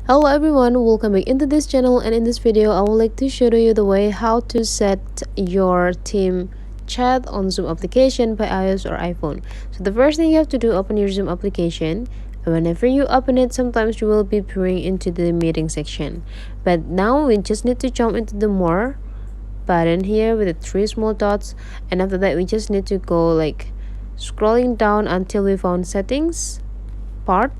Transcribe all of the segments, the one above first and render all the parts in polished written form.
Hello everyone, welcome back into this channel, and in this video I would like to show you the way how to set your team chat on Zoom application by iOS or iPhone. So the first thing you have to do, open your Zoom application, and whenever you open it, sometimes you will be peering into the meeting section. But now we just need to jump into the more button here with the three small dots, and after that we just need to go like scrolling down until we found settings part.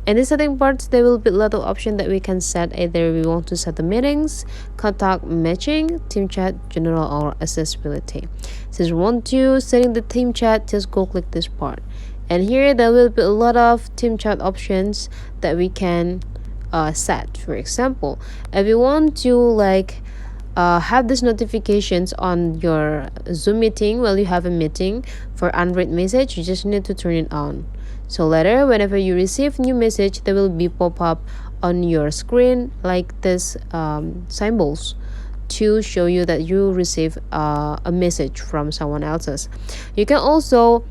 In the setting parts, there will be a lot of options that we can set. Either we want to set the meetings, contact matching, team chat, general, or accessibility. Since we want to setting the team chat, just go click this part. And here there will be a lot of team chat options that we can set. For example, if you want to have these notifications on your Zoom meeting while you have a meeting for unread message, you just need to turn it on. So later, whenever you receive new message, there will be pop up on your screen like this symbols to show you that you receive a message from someone else's. You can also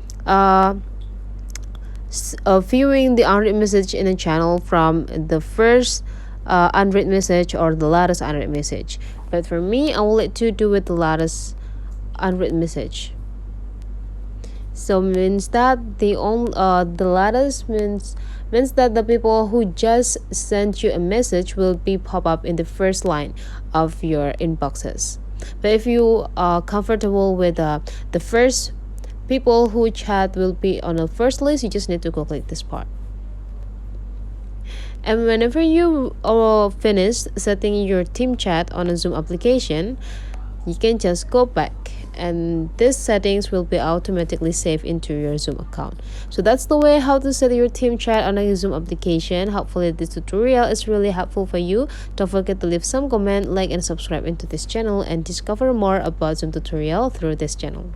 viewing the unread message in a channel from the first unread message or the latest unread message. But for me, I will like to do with the latest unread message. So means that the latest means that the people who just sent you a message will be pop up in the first line of your inboxes. But if you are comfortable with the first people who chat will be on the first list, you just need to go click this part. And whenever you are finished setting your team chat on a Zoom application, you can just go back, and these settings will be automatically saved into your Zoom account. So that's the way how to set your team chat on a Zoom application. Hopefully this tutorial is really helpful for you. Don't forget to leave some comment, like, and subscribe into this channel and discover more about Zoom tutorial through this channel.